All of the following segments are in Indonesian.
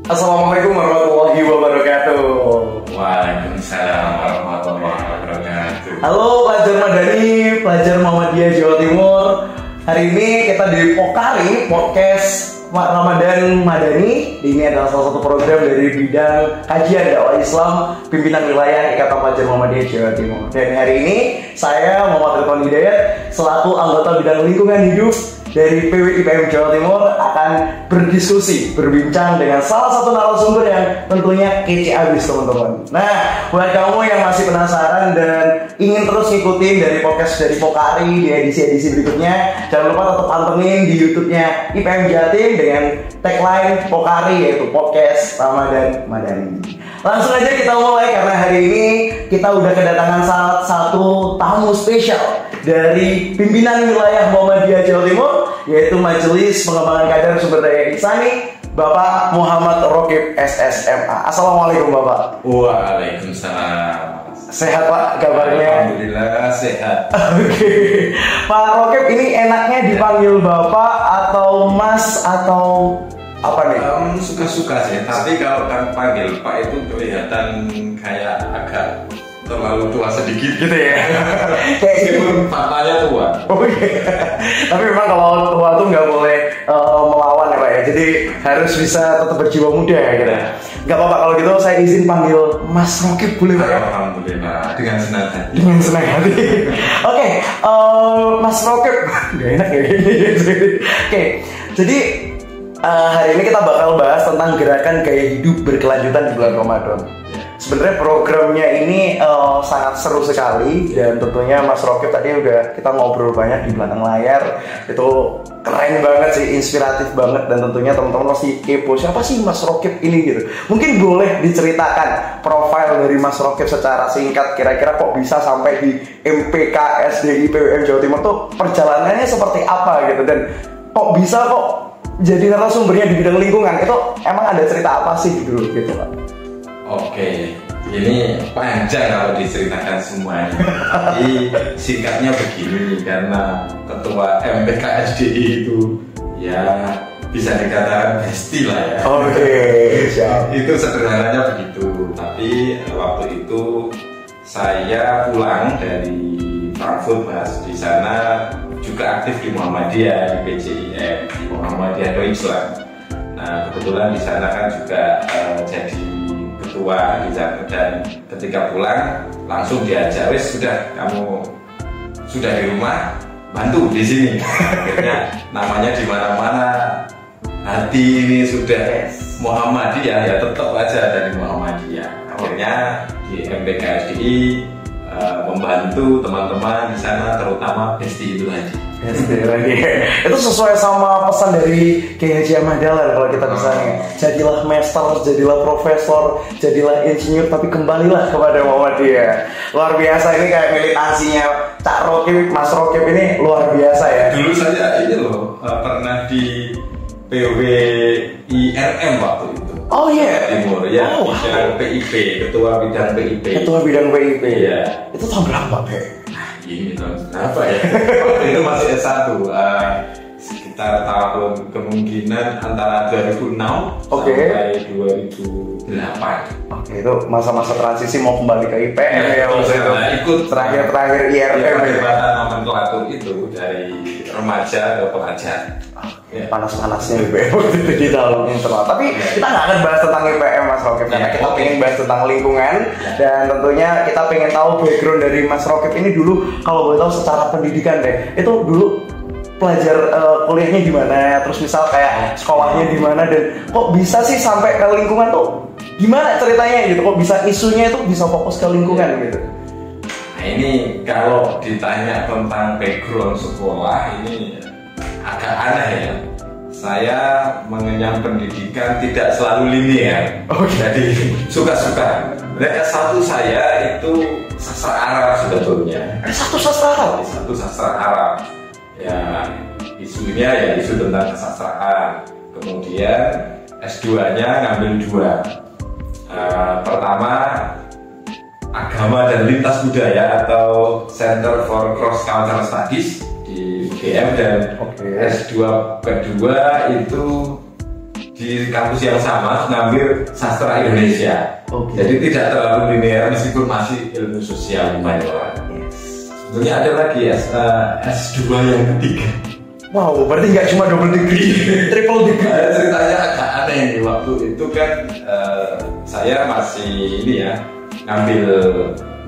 Assalamualaikum warahmatullahi wabarakatuh. Waalaikumsalam warahmatullahi wabarakatuh. Halo pelajar Madani, pelajar Muhammadiyah Jawa Timur. Hari ini kita di Pokari Podcast Ramadan Madani. Ini adalah salah satu program dari bidang kajian dakwah Islam pimpinan wilayah Ikatan Pelajar Muhammadiyah Jawa Timur. Dan hari ini saya Muhammad Ridwan Hidayat selaku anggota bidang lingkungan hidup dari PWIPM Jawa Timur akan berdiskusi, berbincang dengan salah satu narasumber yang tentunya kece abis teman-teman. Nah, buat kamu yang masih penasaran dan ingin terus ngikutin dari podcast dari Pokari di edisi-edisi berikutnya, jangan lupa tetap pantengin di YouTube-nya IPM Jatim dengan tagline Pokari, yaitu Podcast Ramadan Madani. Langsung aja kita mulai karena hari ini kita udah kedatangan salah satu tamu spesial dari pimpinan wilayah Muhammadiyah Jawa Timur, yaitu Majelis Pengembangan Kader Sumber Daya Insani, Bapak Muhammad Rokib SSMA. Assalamualaikum Bapak. Waalaikumsalam. Sehat Pak kabarnya? Alhamdulillah sehat. Oke. Pak Rokib ini enaknya dipanggil Bapak atau Mas atau apa nih? Suka-suka sih, tapi kalau kan panggil Pak itu kelihatan kayak agak terlalu tua sedikit gitu ya. Meskipun faktanya tua. Oh iya. Tapi memang kalau tua tuh nggak boleh melawan ya Pak ya. Jadi harus bisa tetap berjiwa muda ya gitu. Nggak apa-apa kalau gitu saya izin panggil Mas Rokib boleh Pak ya? Alhamdulillah, dengan senang hati. Dengan senang hati. Oke, Mas Rokib. Gak enak ya ini. Oke, jadi hari ini kita bakal bahas tentang gerakan gaya hidup berkelanjutan di bulan Ramadan. Sebenarnya programnya ini sangat seru sekali dan tentunya Mas Rokib tadi udah kita ngobrol banyak di belakang layar. Itu keren banget sih, inspiratif banget dan tentunya teman-teman pasti kepo siapa sih Mas Rokib ini gitu. Mungkin boleh diceritakan profil dari Mas Rokib secara singkat, kira-kira kok bisa sampai di MPK SDI PWM Jawa Timur tuh perjalanannya seperti apa gitu, dan kok bisa kok jadi narasumbernya di bidang lingkungan, itu emang ada cerita apa sih dulu gitu Pak? Oke, ini panjang kalau diceritakan semuanya. Jadi singkatnya begini, karena ketua MPKSDI itu ya bisa dikatakan besti lah ya. Oke, siap. Itu sederhananya begitu. Tapi waktu itu saya pulang dari Frankfurt Mas, di sana juga aktif di Muhammadiyah, di PJIM, Muhammadiyah Deutschland. Nah kebetulan di sana kan juga jadi ketua di sana, dan ketika pulang langsung diajak, wes sudah kamu sudah di rumah, bantu di sini. Akhirnya namanya di mana-mana, hati ini sudah Muhammadiyah, ya tetap aja dari Muhammadiyah. Akhirnya di MPKSDI membantu teman-teman di sana, terutama Besti itu lagi. Besti lagi. Itu sesuai sama pesan dari Kiai Haji Ahmad Dahlan kalau kita misalnya, jadilah master, jadilah profesor, jadilah insinyur, tapi kembalilah kepada Muhammadiyah. Luar biasa, ini kayak militansinya Cak Rokib, Mas Rokib ini luar biasa ya. Dulu saya ini loh pernah di PWIRM waktu itu. Oh iya, Timur ya, bidang PIP, ketua bidang PIP. Ketua bidang PIP. Iya. Itu tahun berapa, Pak? Ini tahun berapa ya? Waktu itu masih S1. Sekitar tahun kemungkinan antara 2006 sampai 2008. Oke, itu masa-masa transisi mau kembali ke IPM ya, waktu itu. Ikut terakhir IRM ya. Perdebatan nomenklatur itu dari remaja ke pelajar. Panas-panasnya IPM di dalam internal. Tapi kita nggak akan bahas tentang IPM Mas Rokib, karena kita pengen bahas tentang lingkungan. Dan tentunya kita pengen tahu background dari Mas Rokib ini dulu, kalau boleh tahu secara pendidikan deh, itu dulu pelajar kuliahnya di mana, terus misal kayak sekolahnya di mana, dan kok bisa sih sampai ke lingkungan tuh gimana ceritanya gitu, kok bisa isunya itu bisa fokus ke lingkungan gitu. Nah ini kalau ditanya tentang background sekolah ini agak aneh ya. Saya mengenyam pendidikan tidak selalu linear. Jadi suka-suka. S1 saya itu sastra Arab sebetulnya. S1 sastra Arab? S1 sastra Arab. Ya isunya ya isu tentang kesastraan. Kemudian S2-nya ngambil 2. Pertama agama dan lintas budaya atau Center for Cross Cultural Studies di UGM, dan S2 kedua itu di kampus yang sama ngambil sastra Indonesia. Jadi tidak terlalu linear meskipun masih ilmu sosial humaniora. Tentunya ada lagi S2 yang ketiga. Wow, berarti nggak cuma double degree, triple degree. Ceritanya agak aneh nih, waktu itu kan saya masih ini ya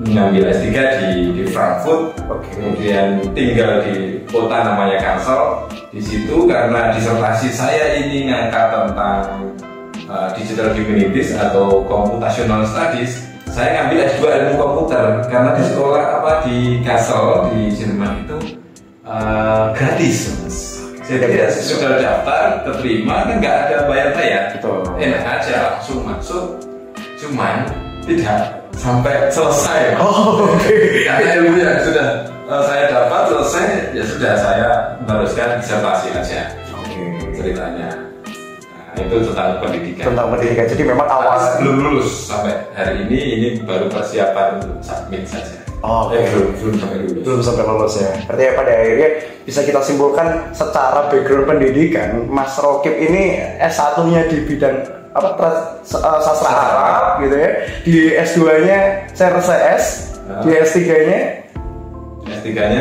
ngambil S3 di Frankfurt, kemudian tinggal di kota namanya Kassel. Di situ karena disertasi saya ini ngangkat tentang digital humanities atau computational studies, saya ngambil S2 ilmu komputer karena di sekolah di Kassel di Jerman itu gratis, Mas. Jadi ya, sudah daftar, keterima kan nggak ada bayar-bayar, enak aja langsung masuk. Cuman tidak sampai selesai. Karena ilmu yang sudah saya dapat selesai, ya sudah saya meneruskan disertasi aja. Ceritanya. Nah, itu tentang pendidikan. Tentang pendidikan. Jadi memang awal belum lulus sampai hari ini baru persiapan untuk submit saja. Belum sampai lulus ya. Berarti pada akhirnya bisa kita simpulkan secara background pendidikan, Mas Rokib ini S1-nya di bidang sastra Arab gitu ya. Di S2-nya CRCS, di S3-nya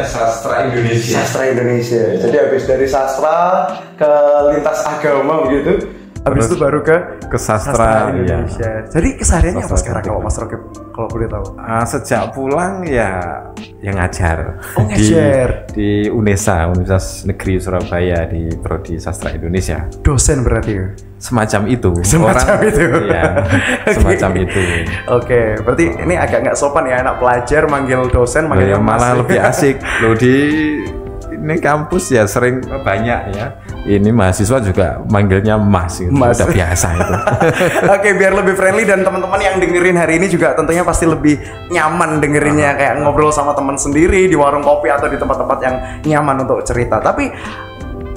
sastra Indonesia. Sastra Indonesia. Jadi habis dari sastra ke lintas agama begitu. Habis itu baru ke sastra Indonesia. Iya. Jadi kesehariannya apa sekarang kalau Mas Rokib, kalau boleh tahu? Sejak pulang ya ngajar. Ngajar di UNESA, Universitas Negeri Surabaya di Prodi Sastra Indonesia. Dosen berarti ya? Semacam itu. Itu. Ya, semacam itu. Oke, berarti ini agak nggak sopan ya anak pelajar manggil dosen manggil malah lebih asik. Loh ini kampus ya sering banyak ya. Ini mahasiswa juga manggilnya Mas gitu. Udah biasa itu. Oke, biar lebih friendly dan teman-teman yang dengerin hari ini juga tentunya pasti lebih nyaman dengerinnya kayak ngobrol sama teman sendiri di warung kopi atau di tempat-tempat yang nyaman untuk cerita. Tapi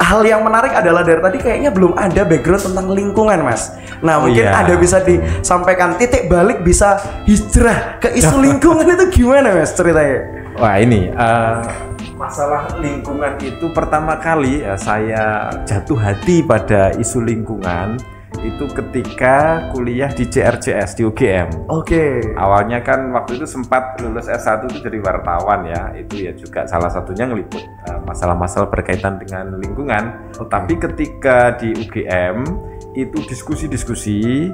hal yang menarik adalah dari tadi kayaknya belum ada background tentang lingkungan, Mas. Nah, mungkin ada bisa disampaikan titik balik bisa hijrah ke isu lingkungan itu gimana, Mas, ceritanya? Wah, ini masalah lingkungan itu pertama kali saya jatuh hati pada isu lingkungan itu ketika kuliah di CRCS di UGM. Awalnya kan waktu itu sempat lulus S1 itu jadi wartawan ya. Itu ya juga salah satunya ngeliput masalah-masalah berkaitan dengan lingkungan. Tapi ketika di UGM itu diskusi-diskusi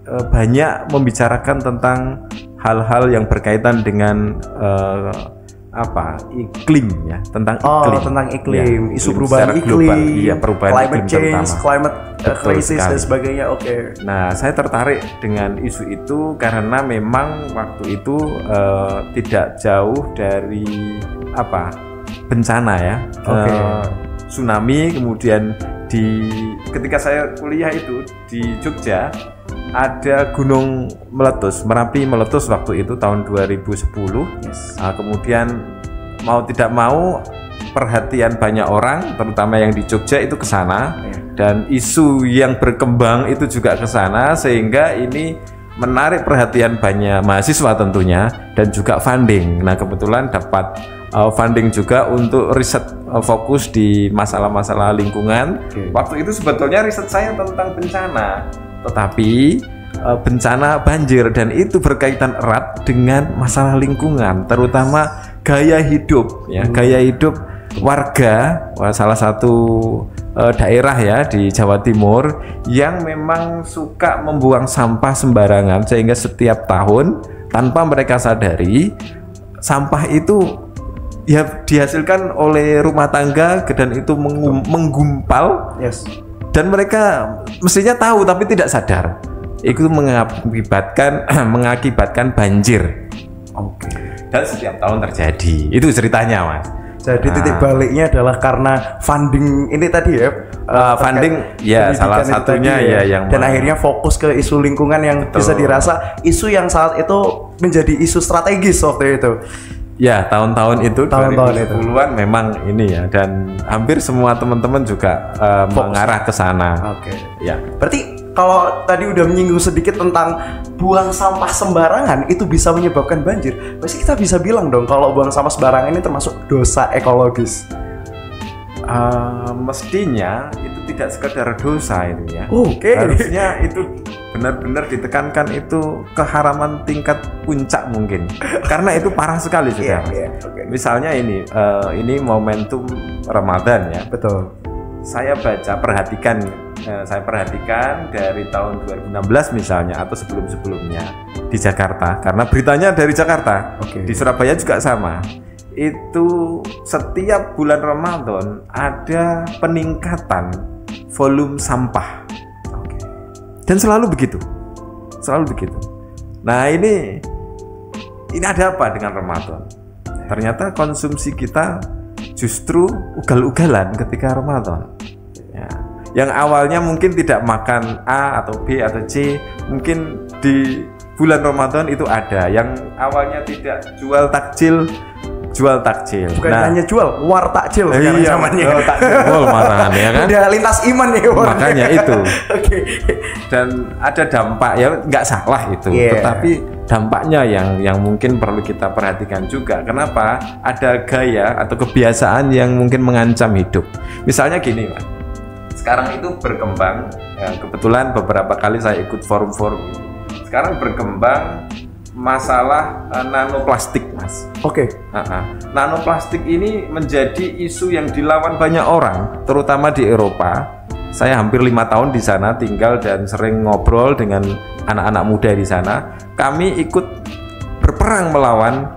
banyak membicarakan tentang hal-hal yang berkaitan dengan iklim ya, tentang iklim, isu perubahan iklim, climate change, climate crisis dan sebagainya. Nah, saya tertarik dengan isu itu karena memang waktu itu tidak jauh dari bencana ya, tsunami. Kemudian ketika saya kuliah itu di Jogja ada gunung meletus, Merapi meletus waktu itu tahun 2010. Kemudian mau tidak mau perhatian banyak orang, terutama yang di Jogja itu ke sana, dan isu yang berkembang itu juga ke sana, sehingga ini menarik perhatian banyak mahasiswa tentunya dan juga funding. Nah, kebetulan dapat funding juga untuk riset fokus di masalah-masalah lingkungan. Waktu itu sebetulnya riset saya tentang bencana, tetapi bencana banjir, dan itu berkaitan erat dengan masalah lingkungan, terutama gaya hidup ya, gaya hidup warga salah satu daerah ya di Jawa Timur yang memang suka membuang sampah sembarangan, sehingga setiap tahun tanpa mereka sadari sampah itu ya dihasilkan oleh rumah tangga dan itu menggumpal. Dan mereka mestinya tahu tapi tidak sadar. Itu mengakibatkan banjir. Dan setiap tahun terjadi. Itu ceritanya, Mas. Jadi titik baliknya adalah karena funding ini tadi ya. Funding ya salah satunya ya yang dan akhirnya fokus ke isu lingkungan yang bisa dirasa isu yang saat itu menjadi isu strategis waktu itu. Ya, tahun-tahun itu 2010-an memang ini ya, dan hampir semua teman-teman juga mengarah ke sana. Ya. Berarti kalau tadi udah menyinggung sedikit tentang buang sampah sembarangan itu bisa menyebabkan banjir. Pasti kita bisa bilang dong kalau buang sampah sembarangan ini termasuk dosa ekologis. Mestinya itu tidak sekedar dosa itu ya. Oke. Harusnya itu benar-benar ditekankan itu keharaman tingkat puncak mungkin. Karena itu parah sekali sudah. Okay. Misalnya ini momentum Ramadan ya. Betul. Saya perhatikan dari tahun 2016 misalnya atau sebelum-sebelumnya di Jakarta, karena beritanya dari Jakarta. Okay. Di Surabaya juga sama. Itu setiap bulan Ramadan ada peningkatan volume sampah. Okay. Dan selalu begitu. Nah, ini ada apa dengan Ramadan? Ternyata konsumsi kita justru ugal-ugalan ketika Ramadan. Ya. Yang awalnya mungkin tidak makan A atau B atau C, mungkin di bulan Ramadan itu ada. Yang awalnya tidak jual takjil. Bukan hanya jual, war takjil sekarang zamannya. Takjil malahan ya kan. Udah lintas iman ya. Makanya itu. Oke. Dan ada dampak ya, nggak salah itu. Tetapi dampaknya yang mungkin perlu kita perhatikan juga. Kenapa? Ada gaya atau kebiasaan yang mungkin mengancam hidup. Misalnya gini, Mas. Sekarang itu berkembang. Ya, kebetulan beberapa kali saya ikut forum-forum. Sekarang berkembang masalah nanoplastik, Mas. Oke. Nanoplastik ini menjadi isu yang dilawan banyak orang, terutama di Eropa. Saya hampir 5 tahun di sana tinggal dan sering ngobrol dengan anak-anak muda di sana. Kami ikut berperang melawan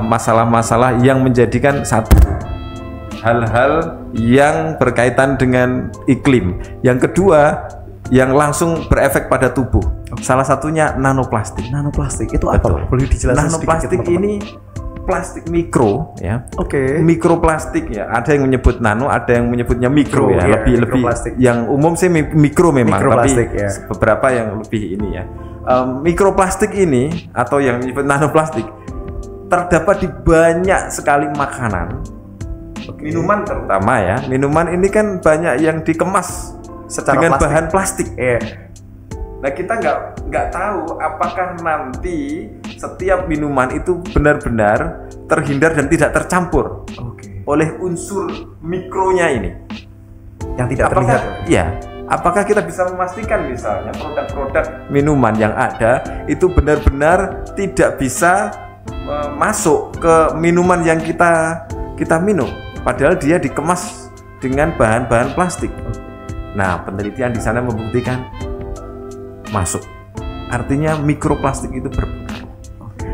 masalah-masalah yang menjadikan satu, hal-hal yang berkaitan dengan iklim. Yang kedua, yang langsung berefek pada tubuh. Salah satunya nanoplastik. Nanoplastik itu apa? Betul. Boleh dijelaskan nanoplastik sedikit, ini plastik mikro ya. Oke. Mikroplastik ya. Ada yang menyebut nano, ada yang menyebutnya mikro ya. Lebih yang umum sih mikro memang, tapi beberapa yang lebih ini ya. Mikroplastik ini atau yang disebut nanoplastik terdapat di banyak sekali makanan. Minuman terutama ya. Minuman ini kan banyak yang dikemas dengan plastik. Bahan plastik. Nah, kita nggak tahu apakah nanti setiap minuman itu benar-benar terhindar dan tidak tercampur oleh unsur mikronya ini yang tidak terlihat. Ya, apakah kita bisa memastikan misalnya produk-produk minuman yang ada itu benar-benar tidak bisa masuk ke minuman yang kita minum, padahal dia dikemas dengan bahan-bahan plastik. Nah, penelitian di sana membuktikan masuk. Artinya mikroplastik itu berpengaruh.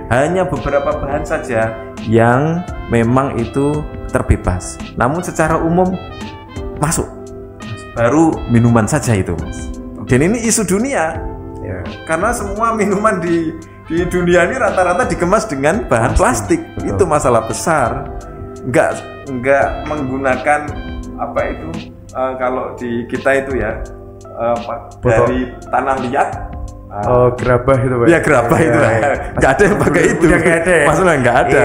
Hanya beberapa bahan saja yang memang itu terbebas. Namun secara umum masuk. Baru minuman saja itu, Mas. Dan ini isu dunia. Ya, karena semua minuman di dunia ini rata-rata dikemas dengan bahan plastik. Itu masalah besar. Enggak menggunakan apa itu? Kalau di kita itu ya dari tanah liat. Gerabah itu, Pak. Ya, gerabah itu. Nggak ada yang pakai itu. Masalah nggak ada.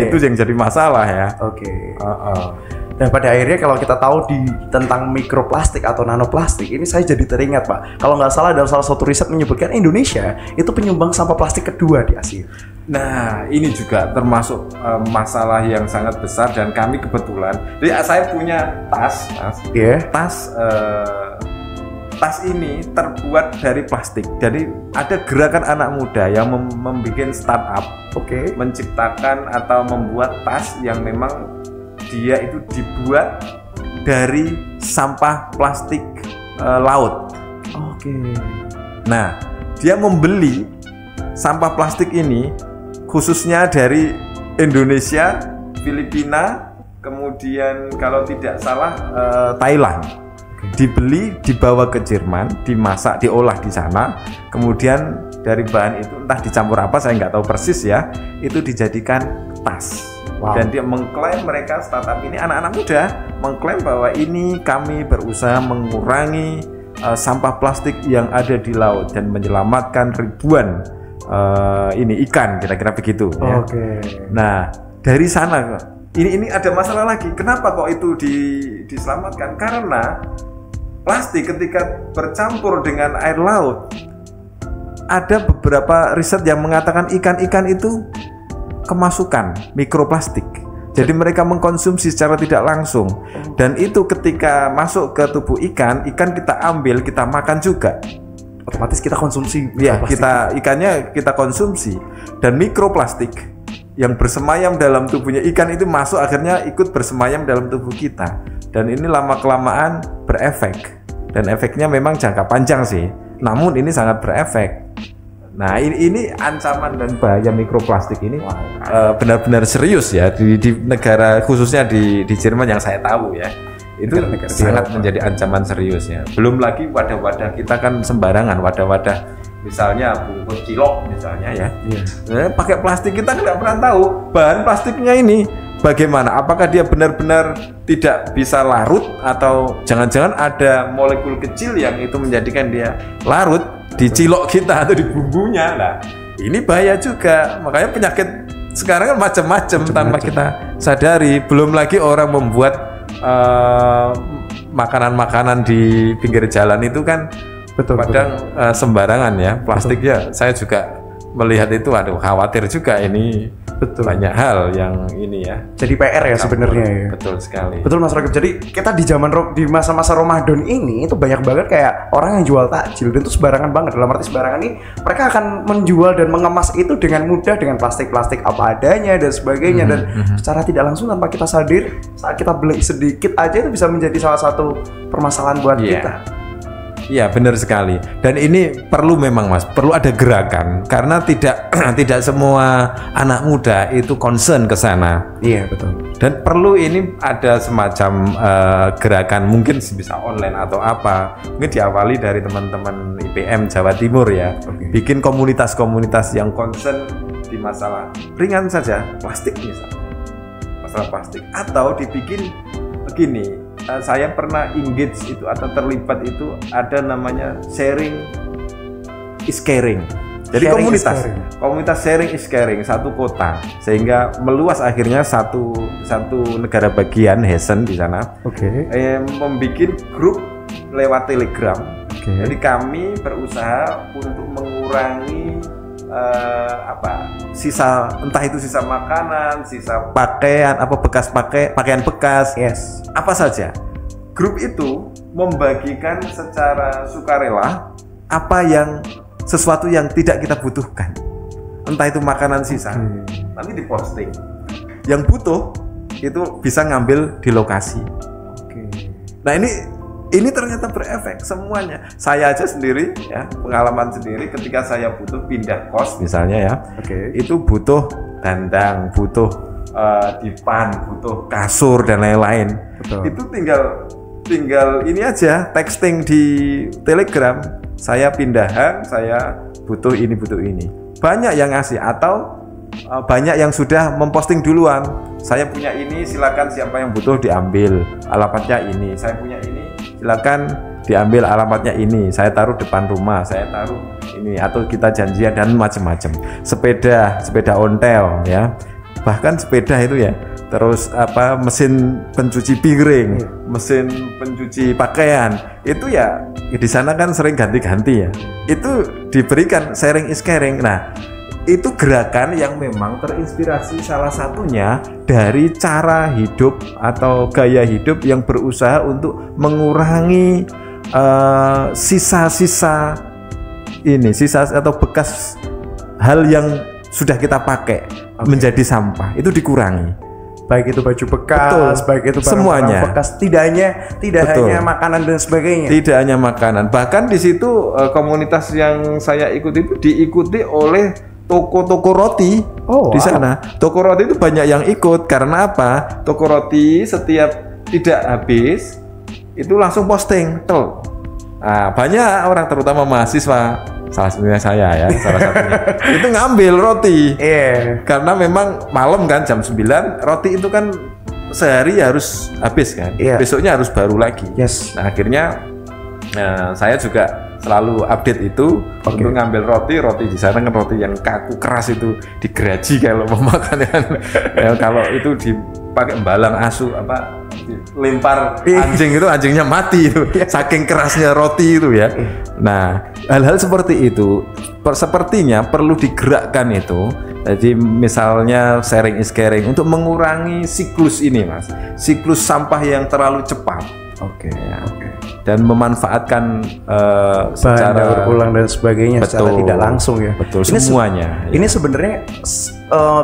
Itu yang jadi masalah ya. Oke. Dan pada akhirnya kalau kita tahu tentang mikroplastik atau nanoplastik, ini saya jadi teringat, Pak. Kalau nggak salah dalam salah satu riset menyebutkan Indonesia itu penyumbang sampah plastik kedua di Asia. Nah, ini juga termasuk masalah yang sangat besar dan kami kebetulan. Jadi saya punya tas, Mas. Tas ini terbuat dari plastik. Jadi ada gerakan anak muda yang membuat startup, menciptakan atau membuat tas yang memang dia itu dibuat dari sampah plastik laut. Nah, dia membeli sampah plastik ini khususnya dari Indonesia, Filipina, kemudian kalau tidak salah Thailand. Dibeli, dibawa ke Jerman, dimasak, diolah di sana, kemudian dari bahan itu entah dicampur apa, saya nggak tahu persis ya, itu dijadikan tas. Dan dia mengklaim, mereka startup ini anak-anak muda mengklaim bahwa ini kami berusaha mengurangi sampah plastik yang ada di laut dan menyelamatkan ribuan ikan, kira-kira begitu. Ya. Nah, dari sana ini ada masalah lagi. Kenapa kok itu diselamatkan? Karena plastik ketika bercampur dengan air laut, ada beberapa riset yang mengatakan ikan-ikan itu kemasukan mikroplastik. Jadi mereka mengkonsumsi secara tidak langsung. Dan itu ketika masuk ke tubuh ikan kita ambil, kita makan juga. Otomatis kita konsumsi. Ya, ikannya kita konsumsi. Dan mikroplastik yang bersemayam dalam tubuhnya ikan itu masuk, akhirnya ikut bersemayam dalam tubuh kita. Dan ini lama-kelamaan berefek. Dan efeknya memang jangka panjang sih. Namun ini sangat berefek. Nah ini ancaman dan bahaya mikroplastik ini benar-benar serius ya di negara, khususnya di Jerman yang saya tahu ya, itu sangat menjadi ancaman serius ya. Belum lagi wadah-wadah kita kan sembarangan, wadah-wadah misalnya bungkus cilok misalnya ya, pakai plastik, kita nggak pernah tahu bahan plastiknya ini bagaimana, apakah dia benar-benar tidak bisa larut atau jangan-jangan ada molekul kecil yang itu menjadikan dia larut di cilok kita atau di bumbunya. Nah ini bahaya juga, makanya penyakit sekarang kan macam-macam tanpa kita sadari. Belum lagi orang membuat makanan-makanan di pinggir jalan itu kan kadang sembarangan ya, plastiknya. Saya juga melihat itu, aduh khawatir juga ini. Betul. Banyak hal yang ini ya. Jadi PR ya sebenarnya ya. Betul sekali. Betul Mas Ragib. Jadi kita di masa-masa Ramadan ini itu banyak banget kayak orang yang jual takjil, dan itu sembarangan banget. Dalam arti sembarangan ini mereka akan menjual dan mengemas itu dengan mudah dengan plastik-plastik apa adanya dan sebagainya, dan secara tidak langsung tanpa kita sadar, saat kita beli sedikit aja itu bisa menjadi salah satu permasalahan buat kita. Iya benar sekali, dan ini perlu memang Mas, perlu ada gerakan karena tidak semua anak muda itu concern ke sana. Iya betul. Dan perlu ini ada semacam gerakan, mungkin bisa online atau apa, mungkin diawali dari teman-teman IPM Jawa Timur ya, bikin komunitas-komunitas yang concern di masalah ringan saja, plastik misalnya, masalah plastik, atau dibikin begini. Saya pernah engage itu atau terlibat itu, ada namanya sharing is caring. Jadi komunitas sharing is caring satu kota, sehingga meluas akhirnya satu negara bagian, Hessen di sana. Membikin grup lewat Telegram. Jadi kami berusaha untuk mengurangi sisa, entah itu sisa makanan, sisa pakaian, pakaian bekas, apa saja. Grup itu membagikan secara sukarela sesuatu yang tidak kita butuhkan, entah itu makanan sisa, nanti diposting. Yang butuh itu bisa ngambil di lokasi. Nah ini ternyata berefek semuanya. Saya aja sendiri ya, pengalaman sendiri ketika saya butuh pindah kos misalnya ya, itu butuh dandang, butuh dipan, butuh kasur dan lain-lain. Itu tinggal ini aja, texting di Telegram, saya pindahan, saya butuh ini. Banyak yang ngasih, atau banyak yang sudah memposting duluan. Saya punya ini, silakan siapa yang butuh diambil, alamatnya ini. Saya punya ini, silakan diambil, alamatnya ini. Saya taruh depan rumah, saya taruh ini, atau kita janjian dan macam-macam. Sepeda ontel ya, bahkan sepeda itu ya. Terus mesin pencuci piring, mesin pencuci pakaian, itu ya di sana kan sering ganti-ganti ya. Itu diberikan sharing is caring. Nah, itu gerakan yang memang terinspirasi salah satunya dari cara hidup atau gaya hidup yang berusaha untuk mengurangi sisa atau bekas hal yang sudah kita pakai menjadi sampah, itu dikurangi. Baik itu baju bekas, baik itu semuanya bekas, tidak hanya makanan dan sebagainya. Tidak hanya makanan, bahkan di situ komunitas yang saya ikuti itu diikuti oleh toko-toko roti di sana. Toko roti itu banyak yang ikut karena apa? Toko roti setiap tidak habis itu langsung posting. Nah, banyak orang, terutama mahasiswa, salah satunya saya ya, itu ngambil roti. Karena memang malam kan jam 9, roti itu kan sehari harus habis kan. Besoknya harus baru lagi. Nah, akhirnya saya juga selalu update itu untuk ngambil roti di sana kan roti yang kaku keras itu digeraji kalau mau makan kan. Kalau itu dipakai embalang asu lempar anjing itu anjingnya mati itu saking kerasnya roti itu ya. Nah, hal-hal seperti itu sepertinya perlu digerakkan itu Jadi misalnya sharing is caring untuk mengurangi siklus ini, Mas. Siklus sampah yang terlalu cepat. Oke. Dan memanfaatkan Bahan secara daur ulang dan sebagainya secara tidak langsung ya. Betul, Ini semuanya. Ini sebenarnya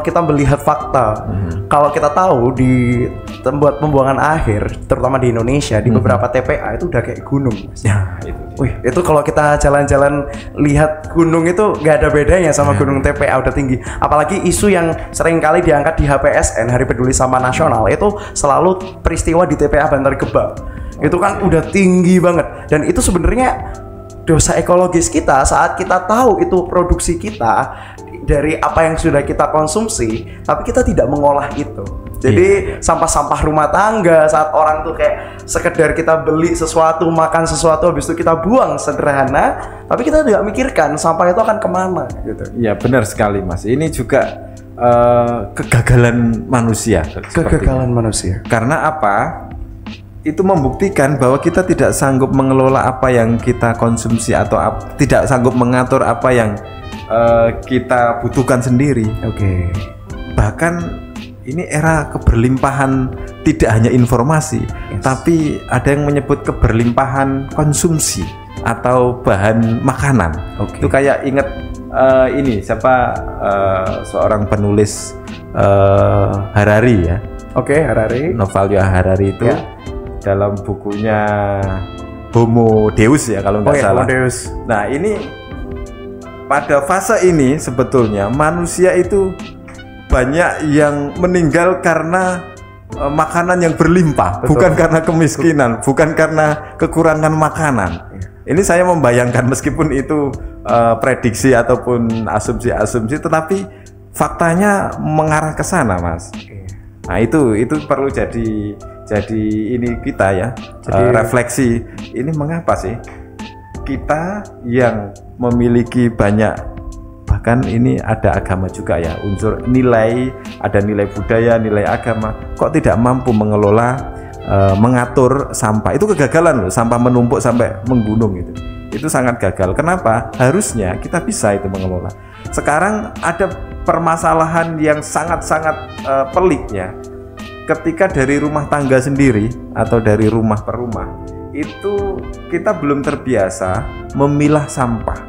kita melihat fakta. Kalau kita tahu di tempat pembuangan akhir, terutama di Indonesia, di beberapa TPA itu udah kayak gunung. Mas. Ya, itu. Wih, itu kalau kita jalan-jalan lihat gunung itu nggak ada bedanya sama gunung TPA udah tinggi. Apalagi isu yang sering kali diangkat di HPSN, Hari Peduli Sampah Nasional, itu selalu peristiwa di TPA Bantar Gebang. Itu kan udah tinggi banget, dan itu sebenarnya dosa ekologis kita saat kita tahu itu produksi kita dari apa yang sudah kita konsumsi, tapi kita tidak mengolah itu. Jadi sampah-sampah rumah tangga saat orang tuh kayak sekedar kita beli sesuatu, makan sesuatu, habis itu kita buang sederhana, tapi kita tidak mikirkan sampah itu akan kemana gitu. Iya, benar sekali, Mas. Ini juga kegagalan manusia. Kegagalan manusia. Karena apa? Itu membuktikan bahwa kita tidak sanggup mengelola apa yang kita konsumsi atau tidak sanggup mengatur apa yang kita butuhkan sendiri. Oke. Bahkan ini era keberlimpahan tidak hanya informasi, tapi ada yang menyebut keberlimpahan konsumsi atau bahan makanan. Itu kayak ingat ini siapa seorang penulis Harari ya. Harari. Noval Yuval Harari itu dalam bukunya Homo Deus ya kalau nggak salah. Homo Deus. Nah ini pada fase ini sebetulnya manusia itu banyak yang meninggal karena makanan yang berlimpah. Betul. Bukan karena kemiskinan, bukan karena kekurangan makanan. Ini saya membayangkan meskipun itu prediksi ataupun asumsi-asumsi, tetapi faktanya mengarah ke sana, Mas. Nah itu perlu jadi ini kita ya, jadi refleksi. Ini mengapa sih kita yang memiliki banyak, bahkan ini ada agama juga ya, unsur nilai, ada nilai budaya, nilai agama, kok tidak mampu mengelola, mengatur sampah. Itu kegagalan loh, sampah menumpuk sampai menggunung itu sangat gagal. Kenapa? Harusnya kita bisa itu mengelola. Sekarang ada permasalahan yang sangat-sangat pelik ya. Ketika dari rumah tangga sendiri atau dari rumah per rumah itu kita belum terbiasa memilah sampah.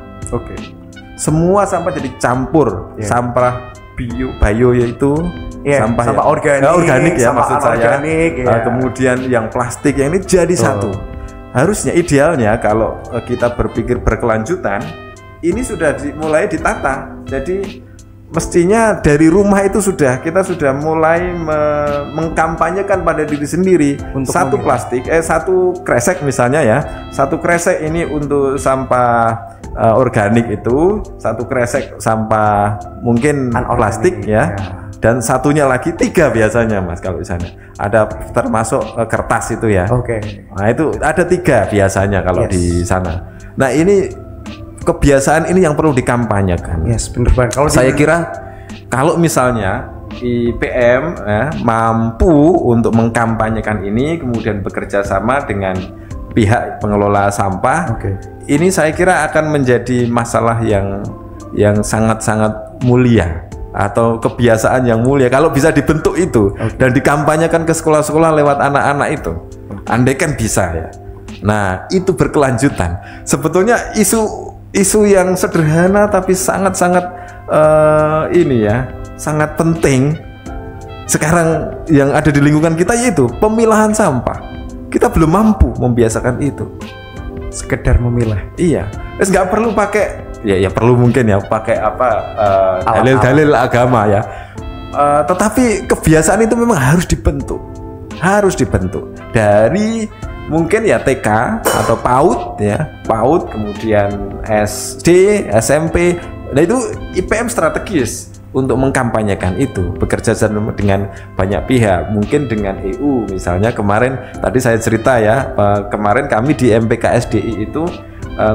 Semua sampah jadi campur. Sampah bio yaitu sampah organik ya maksud saya. Kemudian yang plastik yang ini jadi satu. Harusnya idealnya kalau kita berpikir berkelanjutan, ini sudah mulai ditata. Jadi mestinya dari rumah itu kita sudah mulai mengkampanyekan pada diri sendiri untuk satu plastik, satu kresek misalnya ya, satu kresek ini untuk sampah organik itu, satu kresek sampah mungkin plastik ya, dan satunya lagi 3 biasanya Mas kalau di sana ada termasuk kertas itu ya. Nah itu ada 3 biasanya kalau di sana. Nah ini kebiasaan ini yang perlu dikampanyekan. Bener banget. Saya kira kalau misalnya IPM mampu untuk mengkampanyekan ini, kemudian bekerja sama dengan pihak pengelola sampah, ini saya kira akan menjadi masalah yang sangat-sangat mulia atau kebiasaan yang mulia kalau bisa dibentuk itu dan dikampanyekan ke sekolah-sekolah lewat anak-anak itu. Andai kan bisa ya. Nah itu berkelanjutan. Sebetulnya isu yang sederhana tapi sangat-sangat sangat penting sekarang yang ada di lingkungan kita, yaitu pemilahan sampah. Kita belum mampu membiasakan itu. Sekedar memilah. Nggak perlu pakai ya perlu mungkin ya pakai dalil-dalil agama ya. Tetapi kebiasaan itu memang harus dibentuk dari mungkin ya TK atau PAUD kemudian SD, SMP. Nah itu IPM strategis untuk mengkampanyekan itu, bekerja sama dengan banyak pihak, mungkin dengan EU misalnya. Kemarin tadi saya cerita ya, kemarin kami di MPKSDI itu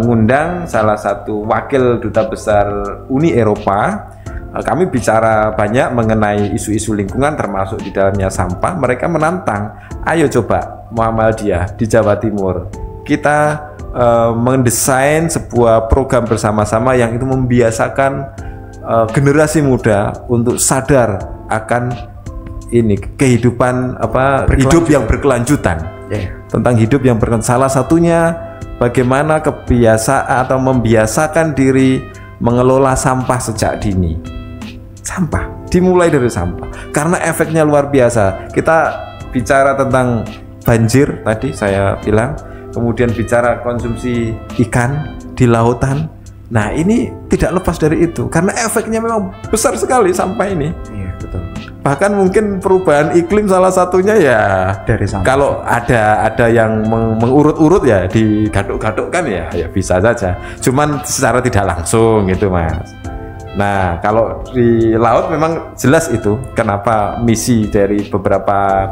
ngundang salah satu wakil duta besar Uni Eropa. Kami bicara banyak mengenai isu-isu lingkungan termasuk di dalamnya sampah. Mereka menantang, ayo coba Muhammadiyah di Jawa Timur kita mendesain sebuah program bersama-sama yang itu membiasakan generasi muda untuk sadar akan ini kehidupan hidup yang berkelanjutan. Tentang hidup yang berkelanjutan. Salah satunya bagaimana kebiasaan atau membiasakan diri mengelola sampah sejak dini. Sampah dimulai dari sampah karena efeknya luar biasa. Kita bicara tentang banjir tadi saya bilang, kemudian bicara konsumsi ikan di lautan. Nah, ini tidak lepas dari itu karena efeknya memang besar sekali sampah ini. Iya, betul. Bahkan mungkin perubahan iklim salah satunya ya dari sampah. Kalau ada yang mengurut-urut ya digaduk-gadukkan ya bisa saja. Cuman secara tidak langsung gitu, Mas. Nah, kalau di laut memang jelas itu kenapa misi dari beberapa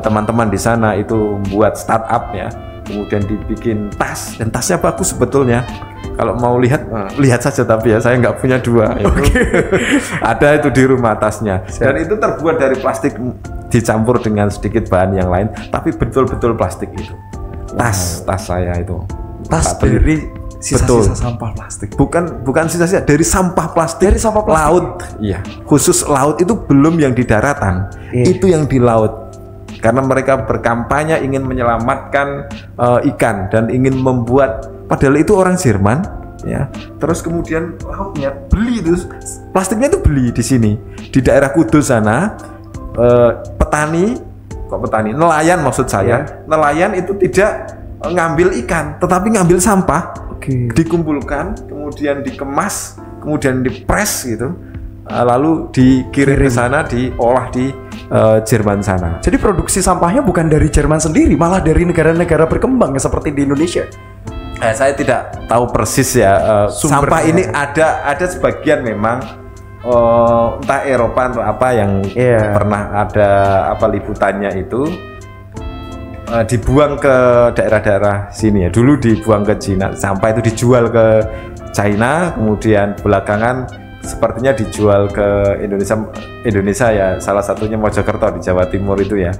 teman-teman di sana itu membuat startup ya. Kemudian dibikin tas, dan tasnya bagus sebetulnya. Kalau mau lihat saja, tapi ya saya nggak punya dua. Ada itu di rumah tasnya. Dan itu terbuat dari plastik dicampur dengan sedikit bahan yang lain, tapi betul-betul plastik itu. Tas saya itu. Tas dari sisa-sisa sampah plastik. Bukan sisa-sisa, dari sampah plastik. Dari sampah plastik. Laut. Iya. Khusus laut itu belum yang di daratan. Itu yang di laut. Karena mereka berkampanye ingin menyelamatkan ikan dan ingin membuat, padahal itu orang Jerman ya. Terus kemudian lautnya beli itu plastiknya itu beli di sini di daerah Kudus sana. Nelayan maksud saya. Nelayan itu tidak ngambil ikan, tetapi ngambil sampah. Dikumpulkan, kemudian dikemas, kemudian dipres gitu. Lalu dikirim ke sana, diolah di Jerman sana. Jadi produksi sampahnya bukan dari Jerman sendiri, malah dari negara-negara berkembang ya, seperti di Indonesia. Saya tidak tahu persis ya. Sampah ini ada sebagian memang entah Eropa atau apa yang pernah ada liputannya itu dibuang ke daerah-daerah sini ya. Dulu dibuang ke Cina, sampah itu dijual ke China, kemudian belakangan sepertinya dijual ke Indonesia ya, salah satunya Mojokerto di Jawa Timur itu ya.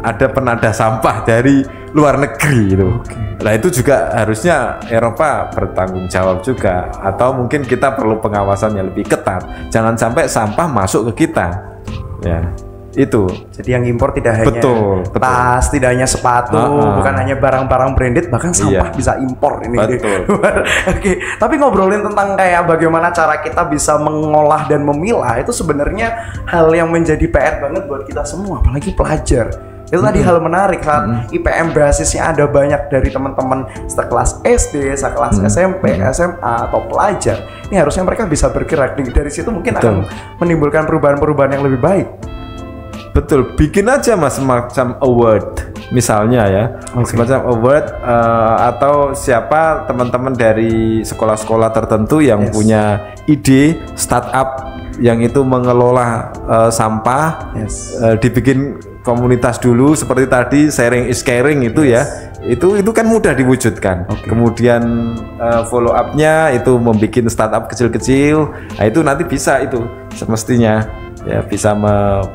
Ada penada sampah dari luar negeri itu. Nah, itu juga harusnya Eropa bertanggung jawab juga, atau mungkin kita perlu pengawasan yang lebih ketat. Jangan sampai sampah masuk ke kita. Ya. Itu. Jadi yang impor tidak hanya tas, tidak hanya sepatu, bukan hanya barang-barang branded, bahkan sampah bisa impor ini. Oke, tapi ngobrolin tentang kayak bagaimana cara kita bisa mengolah dan memilah, itu sebenarnya hal yang menjadi PR banget buat kita semua, apalagi pelajar. Itu tadi hal menarik kan, IPM basisnya ada banyak dari teman-teman sekelas SD, sekelas SMP, SMA atau pelajar. Ini harusnya mereka bisa bergerak dari situ, mungkin akan menimbulkan perubahan-perubahan yang lebih baik. Betul, bikin aja Mas semacam award misalnya ya, semacam award atau siapa teman-teman dari sekolah-sekolah tertentu yang punya ide startup yang itu mengelola sampah, dibikin komunitas dulu seperti tadi, sharing is caring itu ya, itu kan mudah diwujudkan. Kemudian follow up-nya itu membuat startup kecil-kecil, nah itu nanti bisa itu semestinya. Ya bisa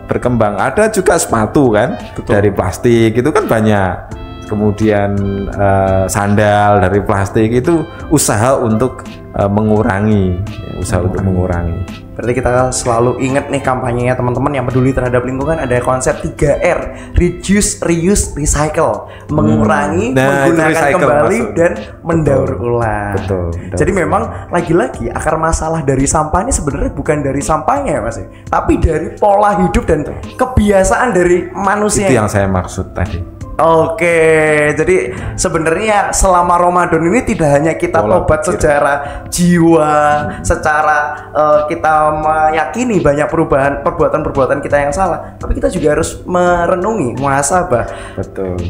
berkembang. Ada juga sepatu kan dari plastik itu kan banyak. Kemudian sandal dari plastik itu usaha untuk mengurangi, mengurangi. Berarti kita selalu ingat nih kampanyenya teman-teman yang peduli terhadap lingkungan, ada konsep 3R, reduce, reuse, recycle, mengurangi, menggunakan kembali dan mendaur ulang. Jadi memang lagi-lagi akar masalah dari sampah ini sebenarnya bukan dari sampahnya ya Mas, tapi dari pola hidup dan kebiasaan dari manusia. Itu yang saya maksud tadi. Oke, jadi sebenarnya selama Ramadan ini tidak hanya kita tobat secara jiwa, secara kita meyakini banyak perbuatan-perbuatan kita yang salah, tapi kita juga harus merenungi, muhasabah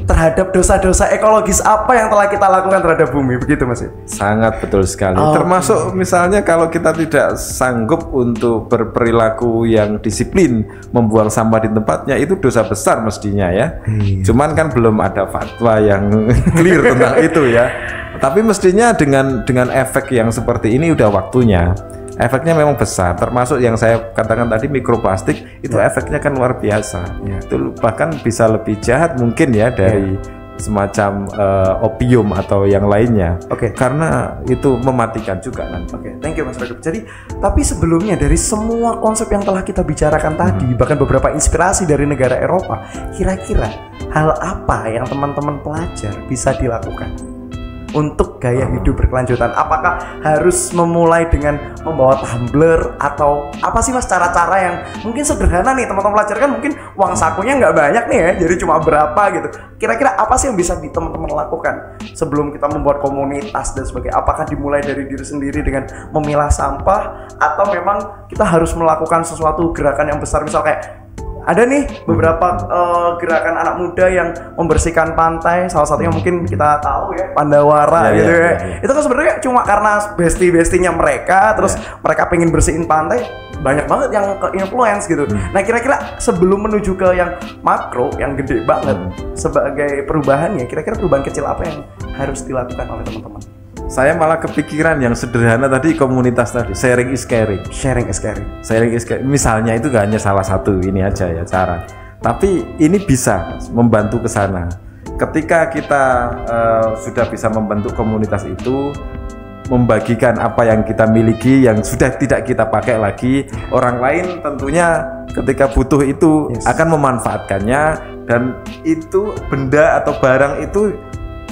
terhadap dosa-dosa ekologis apa yang telah kita lakukan terhadap bumi, begitu Mas? Sangat betul sekali. Termasuk misalnya kalau kita tidak sanggup untuk berperilaku yang disiplin, membuang sampah di tempatnya, itu dosa besar mestinya ya. Cuman kan belum ada fatwa yang clear tentang itu ya. Tapi mestinya dengan efek yang seperti ini udah waktunya. Efeknya memang besar, termasuk yang saya katakan tadi mikroplastik itu efeknya kan luar biasa. Itu bahkan bisa lebih jahat mungkin ya dari semacam opium atau yang lainnya. Oke. Karena itu mematikan juga nanti. Oke, thank you Mas Ragib. Jadi, tapi sebelumnya dari semua konsep yang telah kita bicarakan tadi, bahkan beberapa inspirasi dari negara Eropa, kira-kira hal apa yang teman-teman pelajar bisa dilakukan untuk gaya hidup berkelanjutan? Apakah harus memulai dengan membawa tumbler atau apa sih Mas cara-cara yang mungkin sederhana nih teman-teman pelajar kan mungkin uang sakunya nggak banyak nih ya, jadi cuma berapa gitu. Kira-kira apa sih yang bisa teman-teman lakukan sebelum kita membuat komunitas dan sebagainya? Apakah dimulai dari diri sendiri dengan memilah sampah atau memang kita harus melakukan sesuatu gerakan yang besar, misal kayak ada nih beberapa gerakan anak muda yang membersihkan pantai, salah satunya mungkin kita tahu ya Pandawara gitu ya. Itu kan sebenarnya cuma karena bestie-bestinya mereka, terus mereka pengen bersihin pantai, banyak banget yang ke influence gitu. Nah kira-kira sebelum menuju ke yang makro, yang gede banget sebagai perubahannya, kira-kira perubahan kecil apa yang harus dilakukan oleh teman-teman? Saya malah kepikiran yang sederhana tadi, komunitas tadi, sharing is caring. Sharing is caring. Sharing is caring. Misalnya itu gak hanya salah satu ini aja ya cara, tapi ini bisa membantu ke sana. Ketika kita sudah bisa membentuk komunitas itu, membagikan apa yang kita miliki yang sudah tidak kita pakai lagi, orang lain tentunya ketika butuh itu akan memanfaatkannya, dan itu benda atau barang itu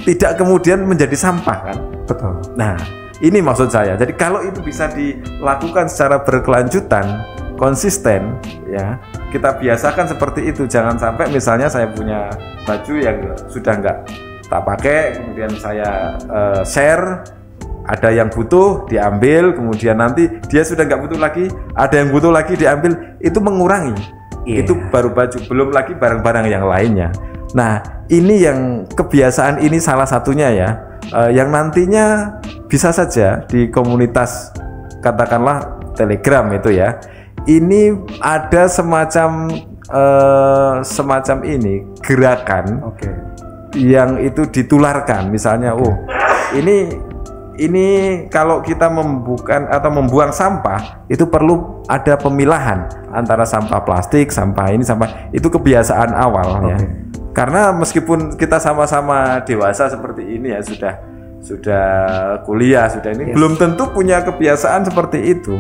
tidak kemudian menjadi sampah kan. Betul. Nah ini maksud saya, jadi kalau itu bisa dilakukan secara berkelanjutan, konsisten ya, kita biasakan seperti itu. Jangan sampai misalnya saya punya baju yang sudah nggak tak pakai, kemudian saya share, ada yang butuh diambil, kemudian nanti dia sudah nggak butuh lagi, ada yang butuh lagi diambil, itu mengurangi. Itu baru baju, belum lagi barang-barang yang lainnya. Nah ini yang kebiasaan ini salah satunya ya, yang nantinya bisa saja di komunitas katakanlah Telegram itu ya, ini ada semacam ini gerakan yang itu ditularkan, misalnya ini kalau kita membuang sampah itu perlu ada pemilahan antara sampah plastik, sampah ini, sampah itu kebiasaan awal ya. Karena meskipun kita sama-sama dewasa seperti ini ya, sudah kuliah, sudah ini, belum tentu punya kebiasaan seperti itu.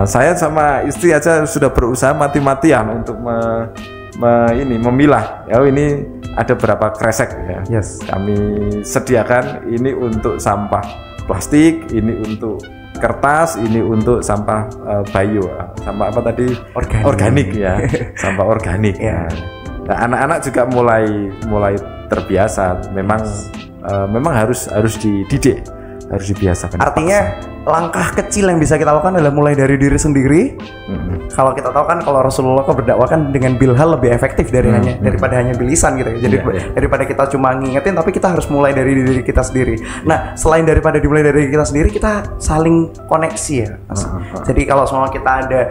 Saya sama istri aja sudah berusaha mati-matian untuk memilah. Ya ini ada berapa kresek ya. Kami sediakan ini untuk sampah plastik, ini untuk kertas, ini untuk sampah bio, sampah apa tadi? Organik ya, sampah organik. Nah, anak-anak juga mulai terbiasa. Memang harus dididik, harus dibiasakan. Artinya langkah kecil yang bisa kita lakukan adalah mulai dari diri sendiri. Kalau kita tahu kan kalau Rasulullah berdakwah kan dengan bilhal lebih efektif daripada hanya bilisan gitu ya. Jadi daripada kita cuma ngingetin, tapi kita harus mulai dari diri kita sendiri. Nah selain daripada dimulai dari kita sendiri, kita saling koneksi ya Mas. Jadi kalau semua kita ada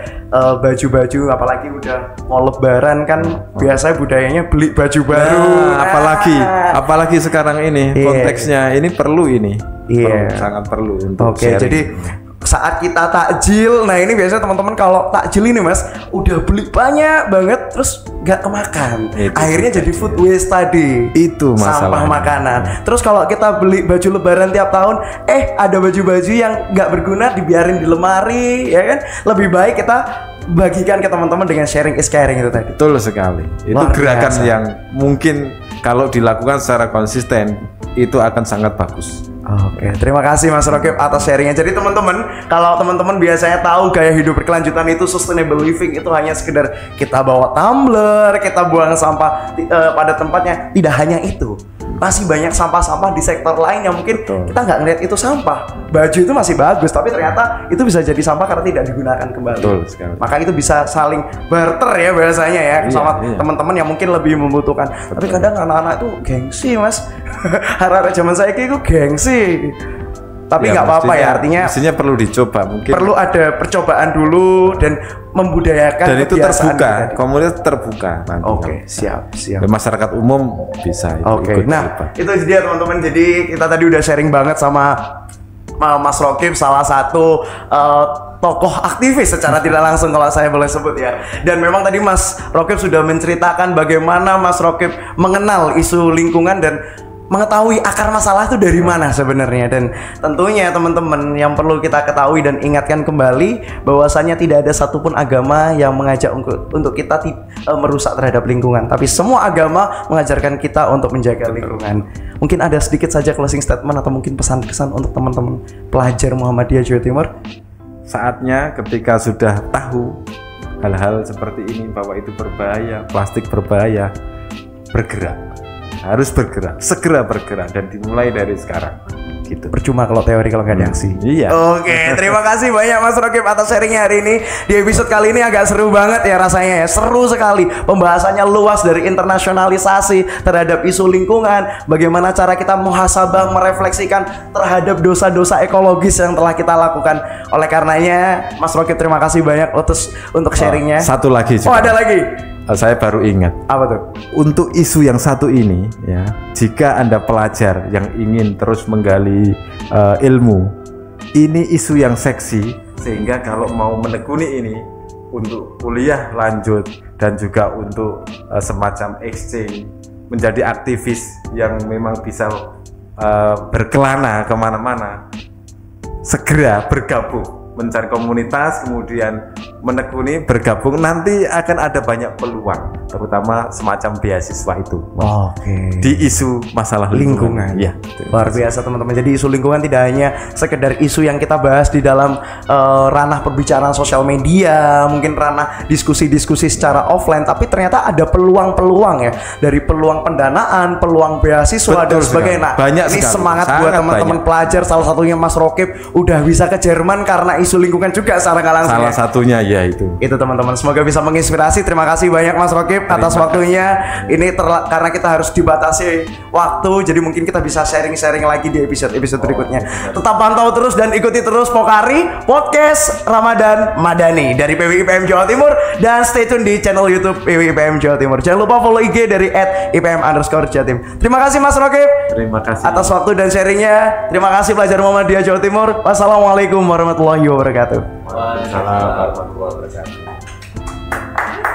baju-baju, apalagi udah mau lebaran kan biasanya budayanya beli baju baru. Apalagi sekarang ini konteksnya ini perlu ini. Sangat perlu untuk sharing. Jadi saat kita takjil, nah ini biasanya teman-teman kalau takjil ini Mas udah beli banyak banget terus nggak kemakan, akhirnya jadi food waste tadi. Itu masalah sampah makanan. Terus kalau kita beli baju lebaran tiap tahun, ada baju-baju yang nggak berguna dibiarin di lemari, ya kan? Lebih baik kita bagikan ke teman-teman dengan sharing is caring itu tadi. Betul sekali. Itu gerakan yang mungkin kalau dilakukan secara konsisten itu akan sangat bagus. Terima kasih Mas Ragib atas sharingnya. Jadi teman-teman, kalau teman-teman biasanya tahu gaya hidup berkelanjutan itu sustainable living itu hanya sekedar kita bawa tumbler, kita buang sampah pada tempatnya. Tidak hanya itu, masih banyak sampah-sampah di sektor lain yang mungkin kita nggak ngeliat itu sampah. Baju itu masih bagus, tapi ternyata itu bisa jadi sampah karena tidak digunakan kembali. Maka itu bisa saling barter ya bahasanya ya, sama teman-teman yang mungkin lebih membutuhkan. Tapi kadang anak-anak itu gengsi Mas. Harap zaman saya itu gengsi. Tapi nggak apa-apa ya, artinya mestinya perlu dicoba, mungkin perlu ada percobaan dulu dan membudayakan, dan itu terbuka, komunitas terbuka. Siap. Masyarakat umum bisa. Nah itu dia teman-teman. Jadi kita tadi udah sharing banget sama Mas Ragib, salah satu tokoh aktivis secara tidak langsung kalau saya boleh sebut ya. Dan memang tadi Mas Rokib sudah menceritakan bagaimana Mas Rokib mengenal isu lingkungan dan mengetahui akar masalah itu dari mana sebenarnya. Dan tentunya teman-teman yang perlu kita ketahui dan ingatkan kembali bahwasanya tidak ada satupun agama yang mengajak untuk kita merusak terhadap lingkungan, tapi semua agama mengajarkan kita untuk menjaga lingkungan. Mungkin ada sedikit saja closing statement atau mungkin pesan-pesan untuk teman-teman pelajar Muhammadiyah Jawa Timur. Saatnya ketika sudah tahu hal-hal seperti ini bahwa itu berbahaya, plastik berbahaya, bergerak, harus bergerak, segera bergerak dan dimulai dari sekarang. Gitu. Percuma kalau teori kalau nggak ada aksi. Iya. Oke, terima kasih banyak Mas Rokib atas sharingnya hari ini. Di episode kali ini agak seru banget ya rasanya ya. Seru sekali. Pembahasannya luas dari internasionalisasi terhadap isu lingkungan, bagaimana cara kita muhasabah merefleksikan terhadap dosa-dosa ekologis yang telah kita lakukan. Oleh karenanya, Mas Rokib terima kasih banyak untuk sharingnya. Satu lagi juga. Oh, ada lagi. Saya baru ingat. Apa tuh? Untuk isu yang satu ini ya, jika Anda pelajar yang ingin terus menggali ilmu, ini isu yang seksi sehingga kalau mau menekuni ini untuk kuliah lanjut dan juga untuk semacam exchange menjadi aktivis yang memang bisa berkelana kemana-mana, segera bergabung mencari komunitas, kemudian menekuni, bergabung, nanti akan ada banyak peluang, terutama semacam beasiswa itu. Oke. Di isu masalah lingkungan. Ya, luar biasa teman-teman. Jadi isu lingkungan tidak hanya sekedar isu yang kita bahas di dalam ranah perbicaraan sosial media, mungkin ranah diskusi-diskusi secara offline, tapi ternyata ada peluang-peluang ya, dari peluang pendanaan, peluang beasiswa dan sebagainya. Nah, banyak ini sekali. semangat Sangat buat teman-teman pelajar, salah satunya Mas Rokib udah bisa ke Jerman karena isu lingkungan juga secara nggak langsung. Salah satunya ya itu. Itu teman-teman, semoga bisa menginspirasi. Terima kasih banyak Mas Rokib atas waktunya. Ini karena kita harus dibatasi waktu, jadi mungkin kita bisa sharing-sharing lagi di episode-episode berikutnya. Tetap pantau terus dan ikuti terus Pokari Podcast Ramadan Madani dari PWIPM Jawa Timur, dan stay tune di channel YouTube PWIPM Jawa Timur. Jangan lupa follow IG dari @ipm_jatim. Terima kasih Mas Rokib. Terima kasih atas waktu dan sharingnya. Terima kasih pelajar Muhammadiyah Jawa Timur. Wassalamualaikum warahmatullahi wabarakatuh. Waalaikumsalam warahmatullahi wabarakatuh.